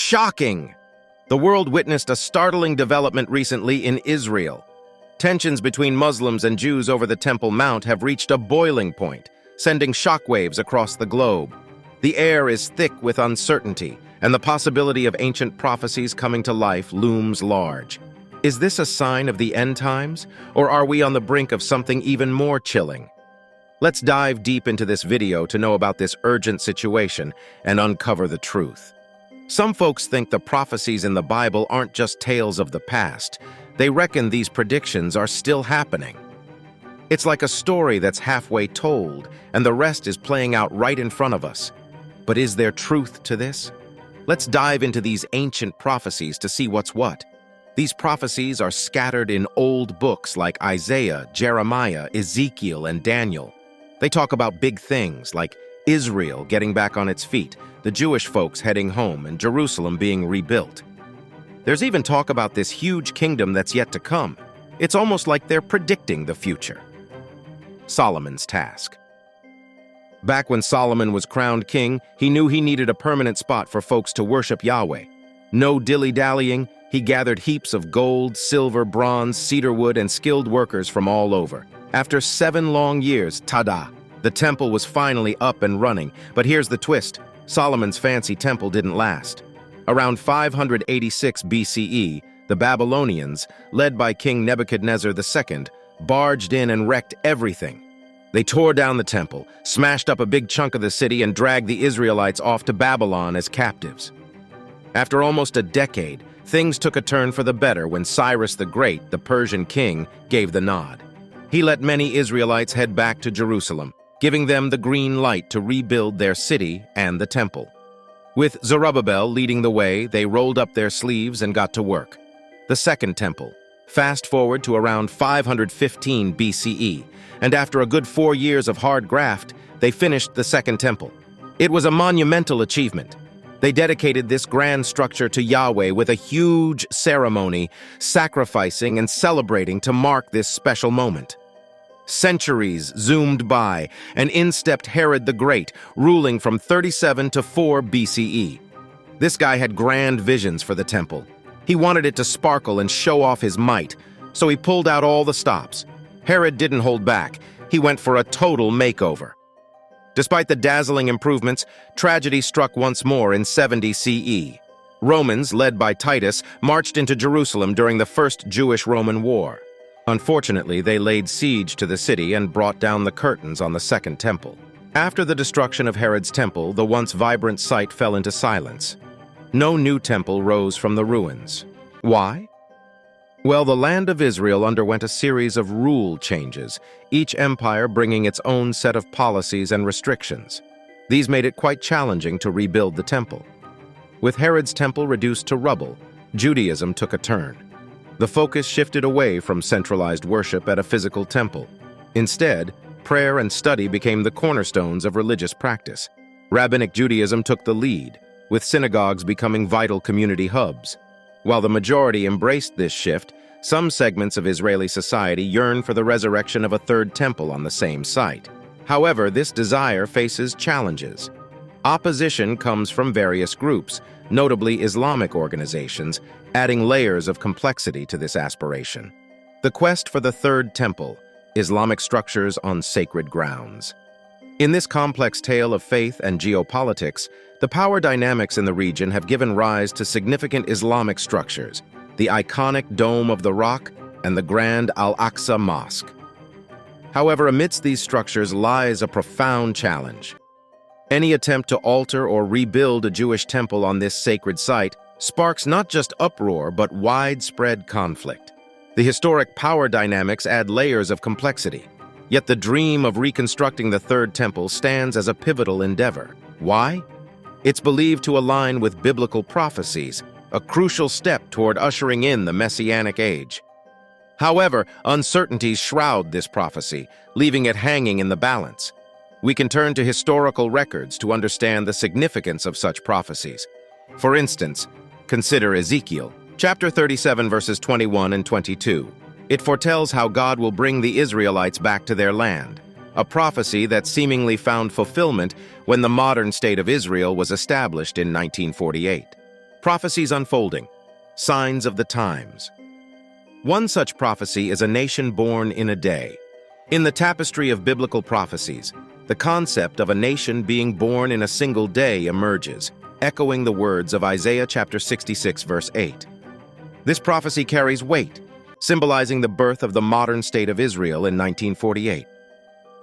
Shocking! The world witnessed a startling development recently in Israel. Tensions between Muslims and Jews over the Temple Mount have reached a boiling point, sending shockwaves across the globe. The air is thick with uncertainty, and the possibility of ancient prophecies coming to life looms large. Is this a sign of the end times, or are we on the brink of something even more chilling? Let's dive deep into this video to know about this urgent situation and uncover the truth. Some folks think the prophecies in the Bible aren't just tales of the past. They reckon these predictions are still happening. It's like a story that's halfway told, and the rest is playing out right in front of us. But is there truth to this? Let's dive into these ancient prophecies to see what's what. These prophecies are scattered in old books like Isaiah, Jeremiah, Ezekiel, and Daniel. They talk about big things like Israel getting back on its feet, the Jewish folks heading home, and Jerusalem being rebuilt. There's even talk about this huge kingdom that's yet to come. It's almost like they're predicting the future. Solomon's task. Back when Solomon was crowned king, he knew he needed a permanent spot for folks to worship Yahweh. No dilly-dallying, he gathered heaps of gold, silver, bronze, cedar wood, and skilled workers from all over. After 7 long years, tada! The temple was finally up and running. But here's the twist. Solomon's fancy temple didn't last. Around 586 BCE, the Babylonians, led by King Nebuchadnezzar II, barged in and wrecked everything. They tore down the temple, smashed up a big chunk of the city, and dragged the Israelites off to Babylon as captives. After almost a decade, things took a turn for the better when Cyrus the Great, the Persian king, gave the nod. He let many Israelites head back to Jerusalem, giving them the green light to rebuild their city and the temple. With Zerubbabel leading the way, they rolled up their sleeves and got to work. The Second Temple. Fast forward to around 515 BCE, and after a good 4 years of hard graft, they finished the Second Temple. It was a monumental achievement. They dedicated this grand structure to Yahweh with a huge ceremony, sacrificing and celebrating to mark this special moment. Centuries zoomed by, and in stepped Herod the Great, ruling from 37 to 4 BCE. This guy had grand visions for the temple. He wanted it to sparkle and show off his might, so he pulled out all the stops. Herod didn't hold back. He went for a total makeover. Despite the dazzling improvements, tragedy struck once more in 70 CE. Romans, led by Titus, marched into Jerusalem during the First Jewish-Roman War. Unfortunately, they laid siege to the city and brought down the curtains on the Second Temple. After the destruction of Herod's temple, the once vibrant site fell into silence. No new temple rose from the ruins. Why? Well, the land of Israel underwent a series of rule changes, each empire bringing its own set of policies and restrictions. These made it quite challenging to rebuild the temple. With Herod's temple reduced to rubble, Judaism took a turn. The focus shifted away from centralized worship at a physical temple. Instead, prayer and study became the cornerstones of religious practice. Rabbinic Judaism took the lead, with synagogues becoming vital community hubs. While the majority embraced this shift, some segments of Israeli society yearn for the resurrection of a third temple on the same site. However, this desire faces challenges. Opposition comes from various groups, notably Islamic organizations, adding layers of complexity to this aspiration. The quest for the third temple, Islamic structures on sacred grounds. In this complex tale of faith and geopolitics, the power dynamics in the region have given rise to significant Islamic structures, the iconic Dome of the Rock and the Grand Al-Aqsa Mosque. However, amidst these structures lies a profound challenge. Any attempt to alter or rebuild a Jewish temple on this sacred site sparks not just uproar but widespread conflict. The historic power dynamics add layers of complexity. Yet the dream of reconstructing the Third Temple stands as a pivotal endeavor. Why? It's believed to align with biblical prophecies, a crucial step toward ushering in the Messianic age. However, uncertainties shroud this prophecy, leaving it hanging in the balance. We can turn to historical records to understand the significance of such prophecies. For instance, consider Ezekiel, chapter 37, verses 21 and 22. It foretells how God will bring the Israelites back to their land, a prophecy that seemingly found fulfillment when the modern state of Israel was established in 1948. Prophecies unfolding. Signs of the times. One such prophecy is a nation born in a day. In the tapestry of biblical prophecies, the concept of a nation being born in a single day emerges, echoing the words of Isaiah chapter 66, verse 8. This prophecy carries weight, symbolizing the birth of the modern state of Israel in 1948.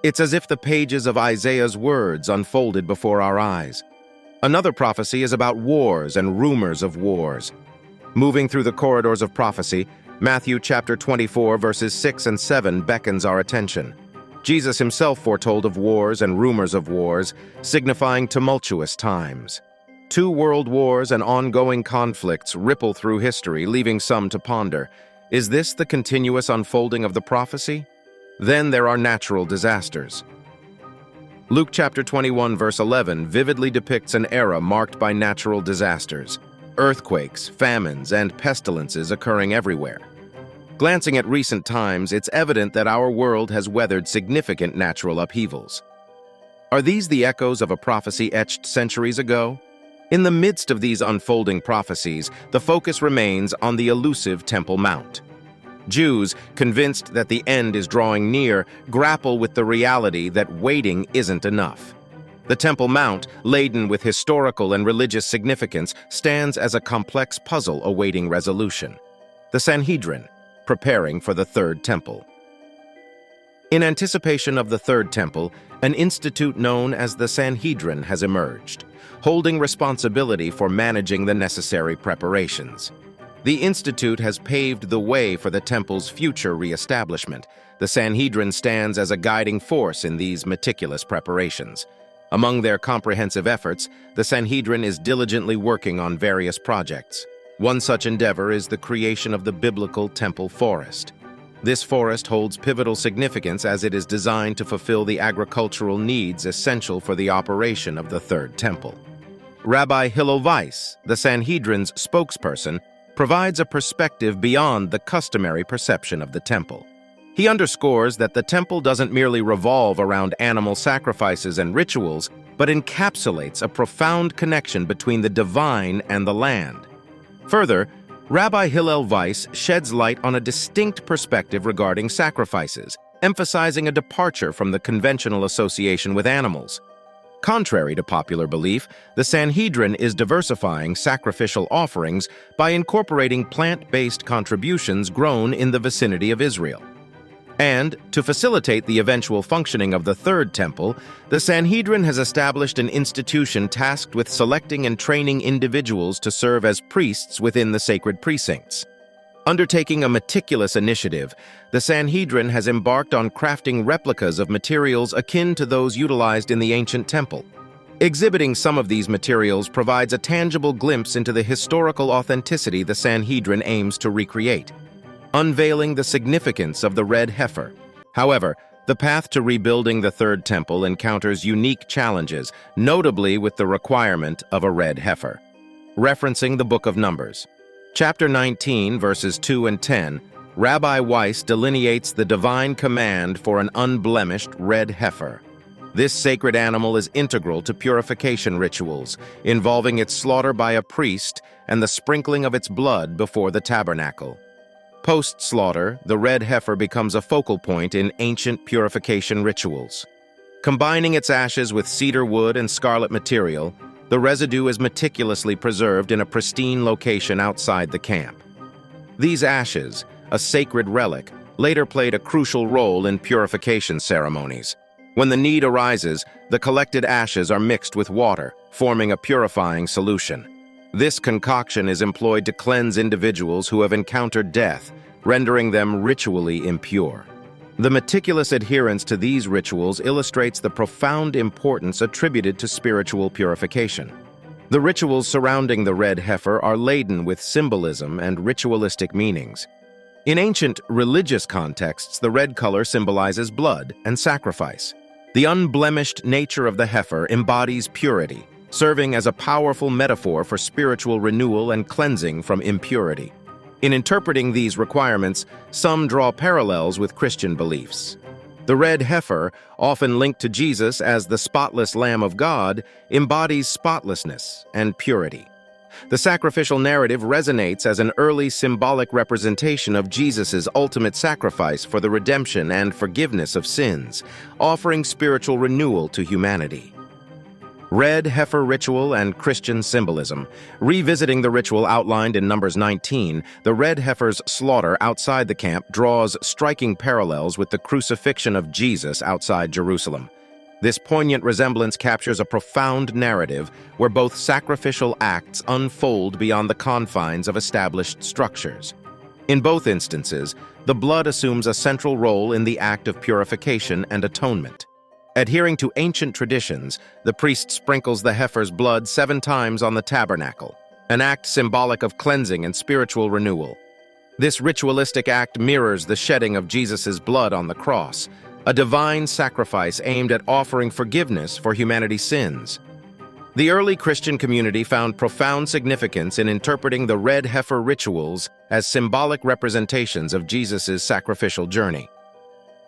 It's as if the pages of Isaiah's words unfolded before our eyes. Another prophecy is about wars and rumors of wars. Moving through the corridors of prophecy, Matthew chapter 24, verses 6 and 7 beckons our attention. Jesus himself foretold of wars and rumors of wars, signifying tumultuous times. 2 world wars and ongoing conflicts ripple through history, leaving some to ponder. Is this the continuous unfolding of the prophecy? Then there are natural disasters. Luke chapter 21, verse 11 vividly depicts an era marked by natural disasters, earthquakes, famines, and pestilences occurring everywhere. Glancing at recent times, it's evident that our world has weathered significant natural upheavals. Are these the echoes of a prophecy etched centuries ago? In the midst of these unfolding prophecies, the focus remains on the elusive Temple Mount. Jews, convinced that the end is drawing near, grapple with the reality that waiting isn't enough. The Temple Mount, laden with historical and religious significance, stands as a complex puzzle awaiting resolution. The Sanhedrin, preparing for the Third Temple. In anticipation of the Third Temple, an institute known as the Sanhedrin has emerged, holding responsibility for managing the necessary preparations. The institute has paved the way for the temple's future reestablishment. The Sanhedrin stands as a guiding force in these meticulous preparations. Among their comprehensive efforts, the Sanhedrin is diligently working on various projects. One such endeavor is the creation of the biblical temple forest. This forest holds pivotal significance as it is designed to fulfill the agricultural needs essential for the operation of the Third Temple. Rabbi Hillel Weiss, the Sanhedrin's spokesperson, provides a perspective beyond the customary perception of the temple. He underscores that the temple doesn't merely revolve around animal sacrifices and rituals, but encapsulates a profound connection between the divine and the land. Further, Rabbi Hillel Weiss sheds light on a distinct perspective regarding sacrifices, emphasizing a departure from the conventional association with animals. Contrary to popular belief, the Sanhedrin is diversifying sacrificial offerings by incorporating plant-based contributions grown in the vicinity of Israel. And, to facilitate the eventual functioning of the Third Temple, the Sanhedrin has established an institution tasked with selecting and training individuals to serve as priests within the sacred precincts. Undertaking a meticulous initiative, the Sanhedrin has embarked on crafting replicas of materials akin to those utilized in the ancient temple. Exhibiting some of these materials provides a tangible glimpse into the historical authenticity the Sanhedrin aims to recreate, unveiling the significance of the red heifer. However, the path to rebuilding the Third Temple encounters unique challenges, notably with the requirement of a red heifer. Referencing the Book of Numbers. Chapter 19, verses 2 and 10, Rabbi Weiss delineates the divine command for an unblemished red heifer. This sacred animal is integral to purification rituals, involving its slaughter by a priest and the sprinkling of its blood before the tabernacle. Post-slaughter, the red heifer becomes a focal point in ancient purification rituals. Combining its ashes with cedar wood and scarlet material, the residue is meticulously preserved in a pristine location outside the camp. These ashes, a sacred relic, later played a crucial role in purification ceremonies. When the need arises, the collected ashes are mixed with water, forming a purifying solution. This concoction is employed to cleanse individuals who have encountered death, rendering them ritually impure. The meticulous adherence to these rituals illustrates the profound importance attributed to spiritual purification. The rituals surrounding the red heifer are laden with symbolism and ritualistic meanings. In ancient religious contexts, the red color symbolizes blood and sacrifice. The unblemished nature of the heifer embodies purity, serving as a powerful metaphor for spiritual renewal and cleansing from impurity. In interpreting these requirements, some draw parallels with Christian beliefs. The red heifer, often linked to Jesus as the spotless Lamb of God, embodies spotlessness and purity. The sacrificial narrative resonates as an early symbolic representation of Jesus' ultimate sacrifice for the redemption and forgiveness of sins, offering spiritual renewal to humanity. Red heifer ritual and Christian symbolism. Revisiting the ritual outlined in Numbers 19, the red heifer's slaughter outside the camp draws striking parallels with the crucifixion of Jesus outside Jerusalem. This poignant resemblance captures a profound narrative where both sacrificial acts unfold beyond the confines of established structures. In both instances, the blood assumes a central role in the act of purification and atonement. Adhering to ancient traditions, the priest sprinkles the heifer's blood 7 times on the tabernacle, an act symbolic of cleansing and spiritual renewal. This ritualistic act mirrors the shedding of Jesus' blood on the cross, a divine sacrifice aimed at offering forgiveness for humanity's sins. The early Christian community found profound significance in interpreting the red heifer rituals as symbolic representations of Jesus' sacrificial journey.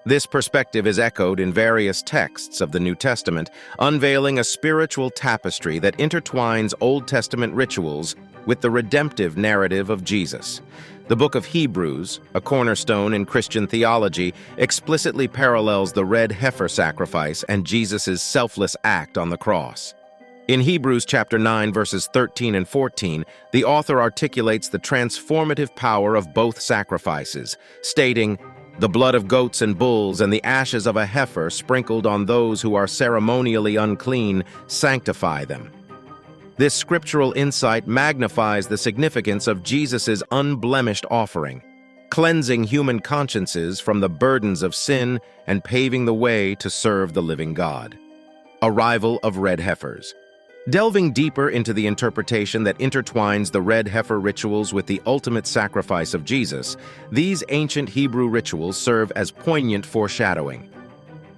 This perspective is echoed in various texts of the New Testament, unveiling a spiritual tapestry that intertwines Old Testament rituals with the redemptive narrative of Jesus. The book of Hebrews, a cornerstone in Christian theology, explicitly parallels the red heifer sacrifice and Jesus' selfless act on the cross. In Hebrews chapter 9, verses 13 and 14, the author articulates the transformative power of both sacrifices, stating, "The blood of goats and bulls and the ashes of a heifer sprinkled on those who are ceremonially unclean sanctify them." This scriptural insight magnifies the significance of Jesus' unblemished offering, cleansing human consciences from the burdens of sin and paving the way to serve the living God. Arrival of red heifers. Delving deeper into the interpretation that intertwines the red heifer rituals with the ultimate sacrifice of Jesus, these ancient Hebrew rituals serve as poignant foreshadowing.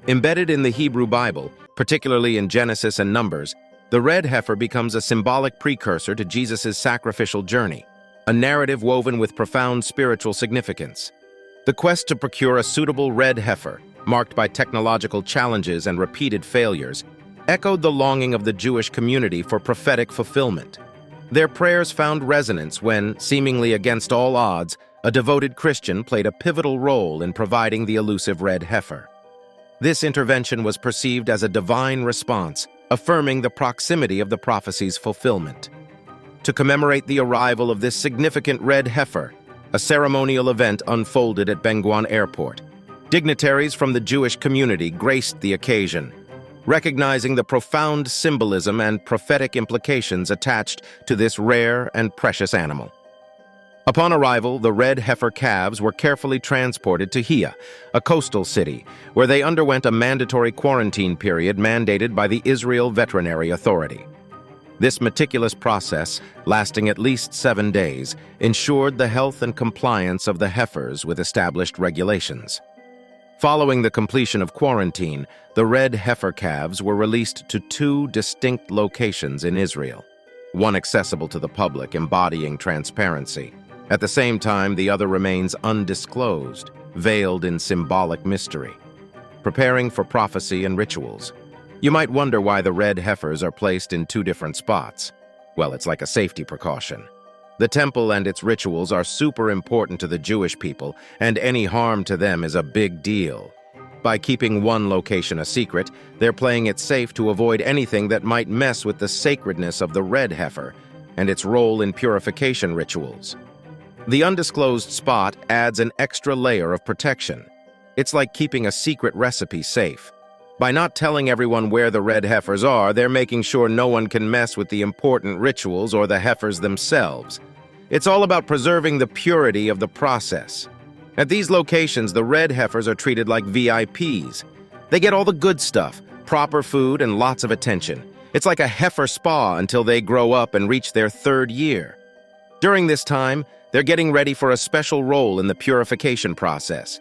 Embedded in the Hebrew Bible, particularly in Genesis and Numbers, the red heifer becomes a symbolic precursor to Jesus' sacrificial journey, a narrative woven with profound spiritual significance. The quest to procure a suitable red heifer, marked by technological challenges and repeated failures, echoed the longing of the Jewish community for prophetic fulfillment. Their prayers found resonance when, seemingly against all odds, a devoted Christian played a pivotal role in providing the elusive red heifer. This intervention was perceived as a divine response, affirming the proximity of the prophecy's fulfillment. To commemorate the arrival of this significant red heifer, a ceremonial event unfolded at Ben Gurion Airport. Dignitaries from the Jewish community graced the occasion, recognizing the profound symbolism and prophetic implications attached to this rare and precious animal. Upon arrival, the red heifer calves were carefully transported to Hia, a coastal city, where they underwent a mandatory quarantine period mandated by the Israel Veterinary Authority. This meticulous process, lasting at least 7 days, ensured the health and compliance of the heifers with established regulations. Following the completion of quarantine, the red heifer calves were released to 2 distinct locations in Israel, one accessible to the public, embodying transparency. At the same time, the other remains undisclosed, veiled in symbolic mystery, preparing for prophecy and rituals. You might wonder why the red heifers are placed in 2 different spots. Well, it's like a safety precaution. The temple and its rituals are super important to the Jewish people, and any harm to them is a big deal. By keeping one location a secret, they're playing it safe to avoid anything that might mess with the sacredness of the red heifer and its role in purification rituals. The undisclosed spot adds an extra layer of protection. It's like keeping a secret recipe safe. By not telling everyone where the red heifers are, they're making sure no one can mess with the important rituals or the heifers themselves. It's all about preserving the purity of the process. At these locations, the red heifers are treated like VIPs. They get all the good stuff, proper food, and lots of attention. It's like a heifer spa until they grow up and reach their 3rd year. During this time, they're getting ready for a special role in the purification process.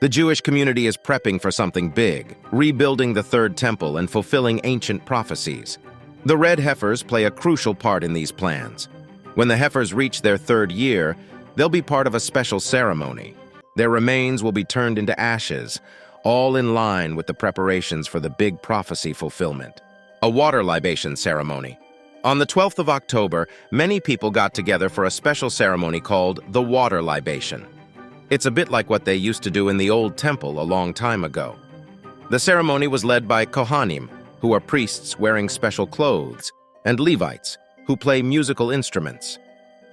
The Jewish community is prepping for something big, rebuilding the 3rd temple and fulfilling ancient prophecies. The red heifers play a crucial part in these plans. When the heifers reach their 3rd year, they'll be part of a special ceremony. Their remains will be turned into ashes, all in line with the preparations for the big prophecy fulfillment. A water libation ceremony. On the 12th of October, many people got together for a special ceremony called the water libation. It's a bit like what they used to do in the old temple a long time ago. The ceremony was led by Kohanim, who are priests wearing special clothes, and Levites, who play musical instruments.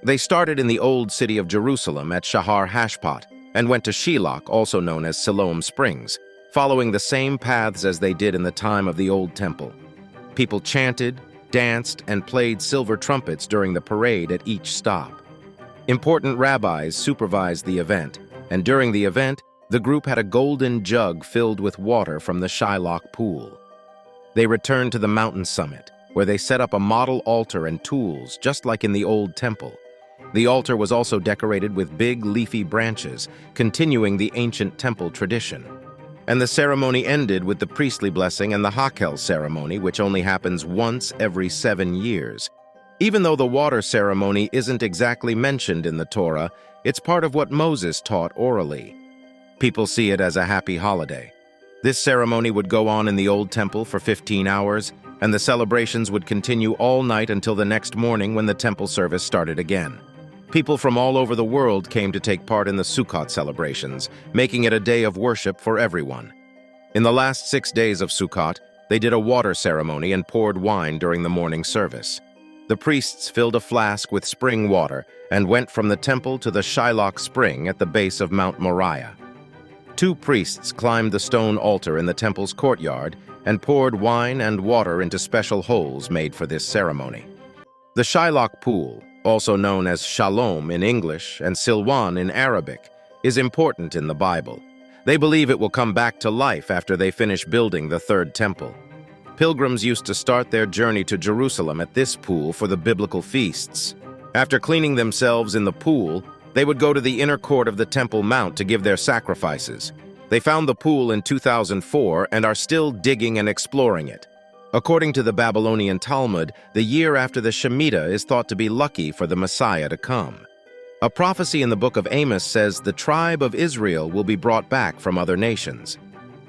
They started in the old city of Jerusalem at Shahar Hashpot and went to Shiloh, also known as Siloam Springs, following the same paths as they did in the time of the old temple. People chanted, danced, and played silver trumpets during the parade at each stop. Important rabbis supervised the event, and during the event, the group had a golden jug filled with water from the Shiloh pool. They returned to the mountain summit, where they set up a model altar and tools, just like in the old temple. The altar was also decorated with big leafy branches, continuing the ancient temple tradition. And the ceremony ended with the priestly blessing and the Hakel ceremony, which only happens once every 7 years. Even though the water ceremony isn't exactly mentioned in the Torah, it's part of what Moses taught orally. People see it as a happy holiday. This ceremony would go on in the old temple for 15 hours, and the celebrations would continue all night until the next morning when the temple service started again. People from all over the world came to take part in the Sukkot celebrations, making it a day of worship for everyone. In the last 6 days of Sukkot, they did a water ceremony and poured wine during the morning service. The priests filled a flask with spring water and went from the temple to the Shiloh spring at the base of Mount Moriah. 2 priests climbed the stone altar in the temple's courtyard and poured wine and water into special holes made for this ceremony. The Shiloh pool, also known as Shalom in English and Silwan in Arabic, is important in the Bible. They believe it will come back to life after they finish building the third temple. Pilgrims used to start their journey to Jerusalem at this pool for the biblical feasts. After cleaning themselves in the pool, they would go to the inner court of the Temple Mount to give their sacrifices. They found the pool in 2004 and are still digging and exploring it. According to the Babylonian Talmud, the year after the Shemitah is thought to be lucky for the Messiah to come. A prophecy in the book of Amos says the tribe of Israel will be brought back from other nations.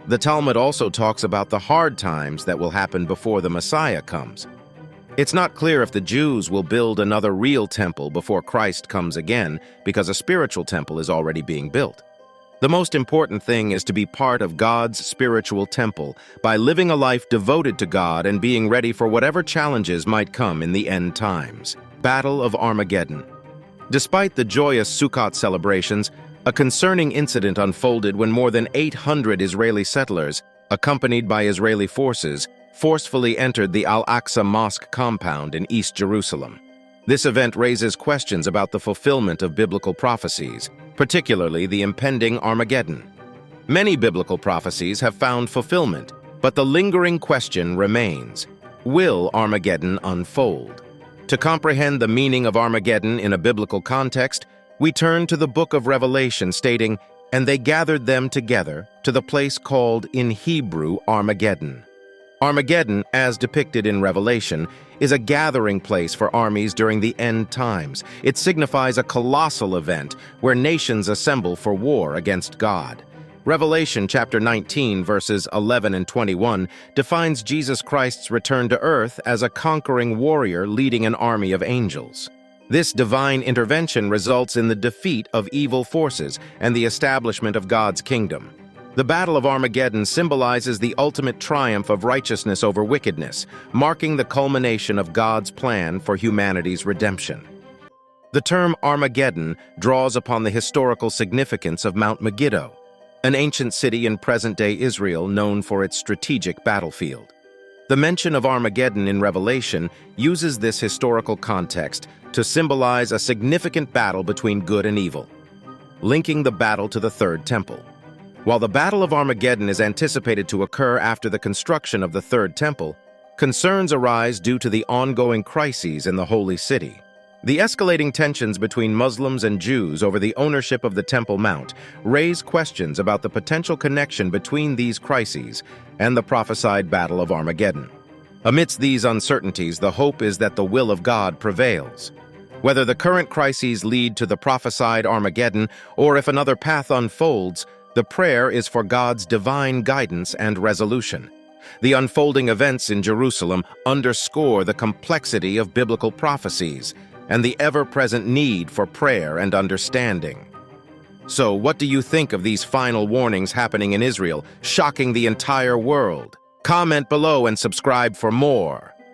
The Talmud also talks about the hard times that will happen before the Messiah comes. It's not clear if the Jews will build another real temple before Christ comes again, because a spiritual temple is already being built. The most important thing is to be part of God's spiritual temple by living a life devoted to God and being ready for whatever challenges might come in the end times. Battle of Armageddon. Despite the joyous Sukkot celebrations, a concerning incident unfolded when more than 800 Israeli settlers, accompanied by Israeli forces, forcefully entered the Al-Aqsa Mosque compound in East Jerusalem. This event raises questions about the fulfillment of biblical prophecies, particularly the impending Armageddon. Many biblical prophecies have found fulfillment, but the lingering question remains: will Armageddon unfold? To comprehend the meaning of Armageddon in a biblical context, we turn to the book of Revelation stating, "And they gathered them together to the place called in Hebrew Armageddon." Armageddon, as depicted in Revelation, is a gathering place for armies during the end times. It signifies a colossal event where nations assemble for war against God. Revelation chapter 19, verses 11 and 21 defines Jesus Christ's return to earth as a conquering warrior leading an army of angels. This divine intervention results in the defeat of evil forces and the establishment of God's kingdom. The Battle of Armageddon symbolizes the ultimate triumph of righteousness over wickedness, marking the culmination of God's plan for humanity's redemption. The term Armageddon draws upon the historical significance of Mount Megiddo, an ancient city in present-day Israel known for its strategic battlefield. The mention of Armageddon in Revelation uses this historical context to symbolize a significant battle between good and evil, linking the battle to the Third Temple. While the Battle of Armageddon is anticipated to occur after the construction of the Third Temple, concerns arise due to the ongoing crises in the Holy City. The escalating tensions between Muslims and Jews over the ownership of the Temple Mount raise questions about the potential connection between these crises and the prophesied Battle of Armageddon. Amidst these uncertainties, the hope is that the will of God prevails. Whether the current crises lead to the prophesied Armageddon or if another path unfolds, the prayer is for God's divine guidance and resolution. The unfolding events in Jerusalem underscore the complexity of biblical prophecies and the ever-present need for prayer and understanding. So, what do you think of these final warnings happening in Israel, shocking the entire world? Comment below and subscribe for more.